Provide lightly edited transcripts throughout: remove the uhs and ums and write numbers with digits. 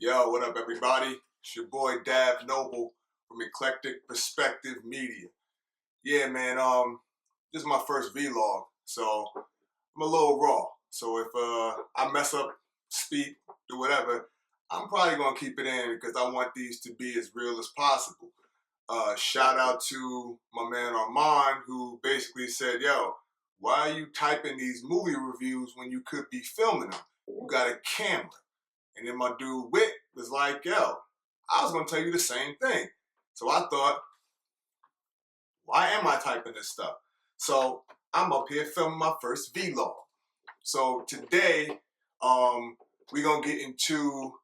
Yo, what up, everybody? It's your boy Dav Noble from Eclectic Perspective Media. Yeah, man. This is my first vlog, so I'm a little raw. So if I mess up, speak, do whatever, I'm probably gonna keep it in because I want these to be as real as possible. Shout out to my man Armand, who basically said, "Yo, why are you typing these movie reviews when you could be filming them? You got a camera." And then my dude Witt was like, yo, I was going to tell you the same thing. So I thought, why am I typing this stuff? So I'm up here filming my first vlog. So today, we're going to get into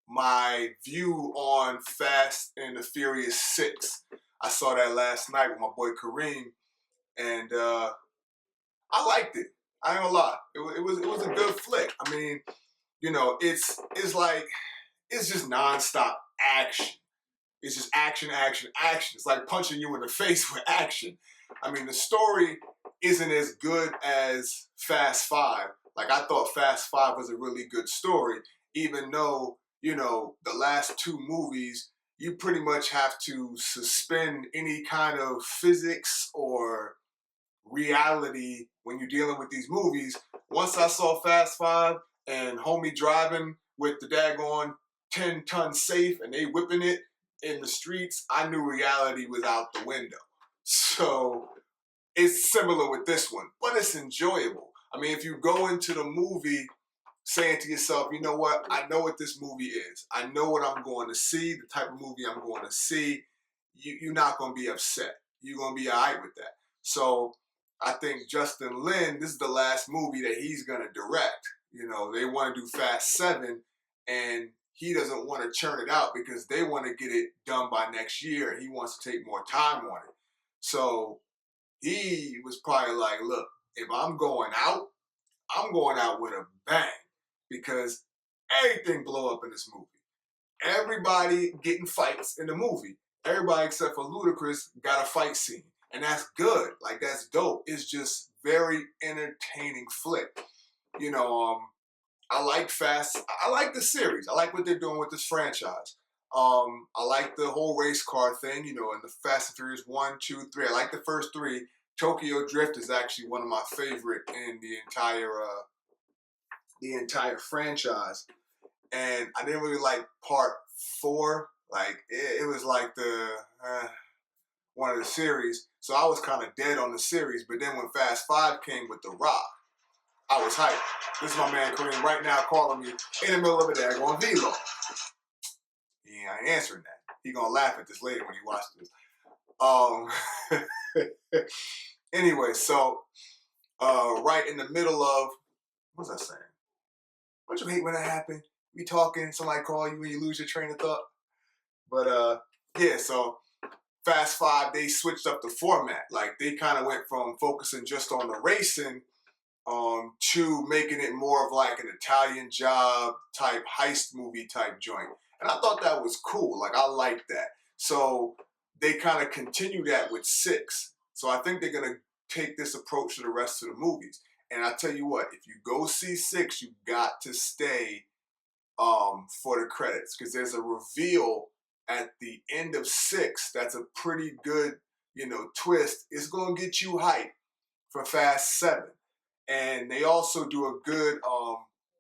my view on Fast and the Furious 6. I saw that last night with my boy Kareem, and I liked it. I ain't gonna lie. It was a good flick. I mean, it's just nonstop action. It's just action, action, action. It's like punching you in the face with action. I mean, the story isn't as good as Fast Five. Like, I thought Fast Five was a really good story, even though, the last two movies, you pretty much have to suspend any kind of physics or reality when you're dealing with these movies. Once I saw Fast Five and homie driving with the daggone 10-ton safe and they whipping it in the streets, I knew reality was out the window. So it's similar with this one, but it's enjoyable. I mean, if you go into the movie saying to yourself, you know what, I know what this movie is. I know what I'm going to see, the type of movie I'm going to see. You're not going to be upset. You're going to be all right with that. So I think Justin Lin, this is the last movie that he's going to direct. They want to do Fast 7, and he doesn't want to churn it out because they want to get it done by next year. He wants to take more time on it. So he was probably like, look, if I'm going out with a bang because everything blow up in this movie. Everybody getting fights in the movie. Everybody except for Ludacris got a fight scene. And that's good. Like, that's dope. It's just very entertaining flick. I like Fast. I like the series. I like what they're doing with this franchise. I like the whole race car thing, in the Fast and Furious 1, 2, 3. I like the first three. Tokyo Drift is actually one of my favorite in the entire franchise. And I didn't really like part 4. Like, it was like the one of the series. So I was kind of dead on the series. But then when Fast 5 came with The Rock, I was hyped. This is my man Kareem right now calling me in the middle of a daggone vlog. Yeah, I ain't answering that. He gonna laugh at this later when he watches this. Anyway, so right in the middle of, what was I saying? Don't you hate when that happens? We talking, somebody call you and you lose your train of thought? But yeah, so Fast 5, they switched up the format. Like, they kind of went from focusing just on the racing to making it more of like an Italian Job type heist movie type joint. And I thought that was cool. Like, I liked that. So they kind of continue that with 6. So I think they're going to take this approach to the rest of the movies. And I tell you what, if you go see 6, you got to stay for the credits, because there's a reveal at the end of 6 that's a pretty good, twist. It's going to get you hyped for Fast 7. And they also do a good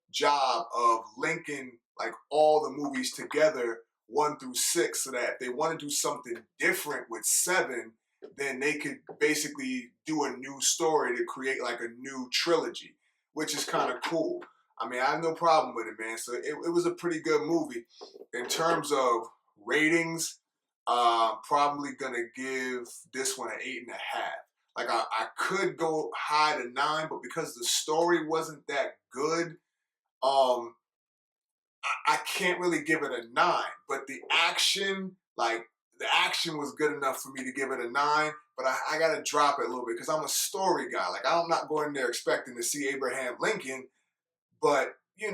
job of linking like all the movies together, 1 through 6, so that if they want to do something different with 7, then they could basically do a new story to create like a new trilogy, which is kind of cool. I mean, I have no problem with it, man. So it was a pretty good movie. In terms of ratings, probably going to give this one an 8.5. Like, I could go high to 9, but because the story wasn't that good, I can't really give it a 9. But the action was good enough for me to give it a 9. But I got to drop it a little bit because I'm a story guy. Like, I'm not going there expecting to see Abraham Lincoln, but, give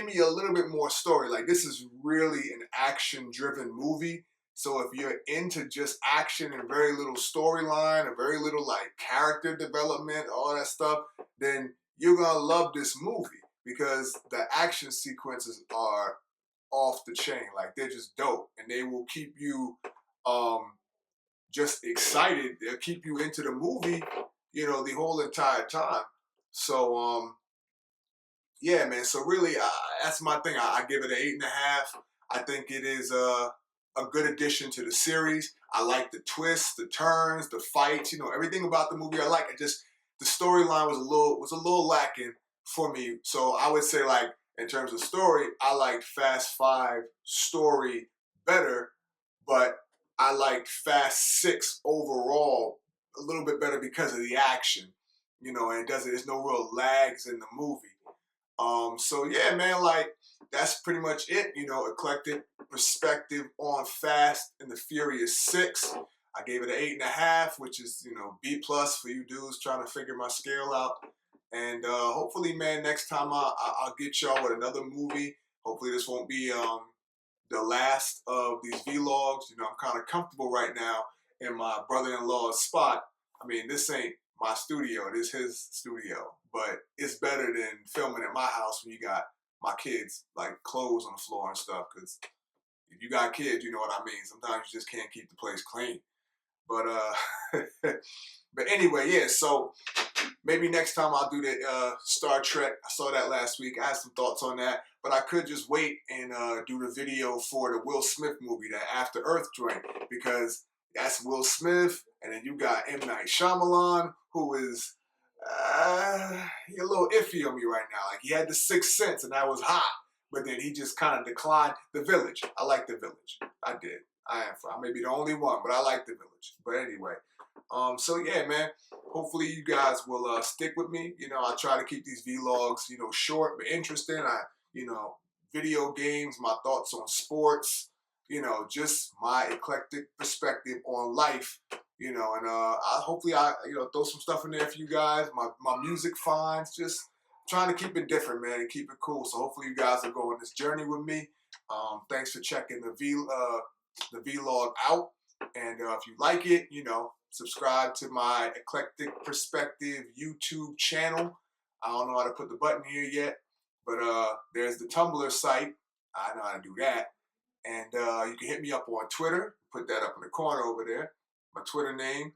me a little bit more story. Like, this is really an action-driven movie. So if you're into just action and very little storyline or very little like character development, all that stuff, then you're going to love this movie because the action sequences are off the chain. Like, they're just dope, and they will keep you just excited. They'll keep you into the movie, you know, the whole entire time. So yeah, man. So really, that's my thing. I give it an 8.5. I think it is a good addition to the series. I like the twists, the turns, the fights. You know, everything about the movie I like. It just, the storyline was a little lacking for me. So I would say, like, in terms of story, I liked Fast Five story better, but I liked Fast Six overall a little bit better because of the action. You know, and it doesn't. There's no real lags in the movie. So yeah, man, like, that's pretty much it. You know, eclectic perspective on Fast and the Furious 6. I gave it an 8.5, which is, you know, B plus for you dudes trying to figure my scale out. And hopefully, man, next time I'll get y'all with another movie. Hopefully, this won't be the last of these vlogs. You know, I'm kind of comfortable right now in my brother-in-law's spot. I mean, this ain't my studio, this his studio, but it's better than filming at my house when you got my kids, like, clothes on the floor and stuff, because if you got kids, you know what I mean. Sometimes you just can't keep the place clean. But but anyway, yeah, so maybe next time I'll do the Star Trek. I saw that last week. I had some thoughts on that, but I could just wait and do the video for the Will Smith movie, that After Earth joint, because that's Will Smith, and then you got M. Night Shyamalan, who is he a little iffy on me right now. Like, he had The Sixth Sense, and that was hot, but then he just kind of declined. The Village. I like The Village. I did. I may be the only one, but I like The Village. But anyway, so yeah, man. Hopefully you guys will stick with me. You know, I try to keep these vlogs, you know, short but interesting. You know, video games, my thoughts on sports, you know, just my eclectic perspective on life, you know, and hopefully I, you know, throw some stuff in there for you guys. My music finds, just trying to keep it different, man, and keep it cool. So hopefully you guys will go on this journey with me. Thanks for checking the vlog out, and if you like it, you know, subscribe to my Eclectic Perspective YouTube channel. I don't know how to put the button here yet, but there's the Tumblr site. I know how to do that. And you can hit me up on Twitter. Put that up in the corner over there, my Twitter name.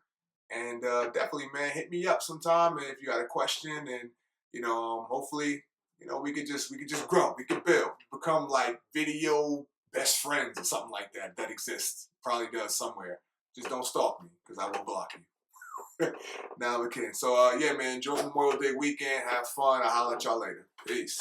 And definitely, man, hit me up sometime if you got a question. And, you know, hopefully, you know, we could just grow. We could build, become like video best friends or something like that. That exists. Probably does somewhere. Just don't stalk me, because I will block you. Now I'm kidding. So yeah, man, enjoy Memorial Day weekend. Have fun. I'll holler at y'all later. Peace.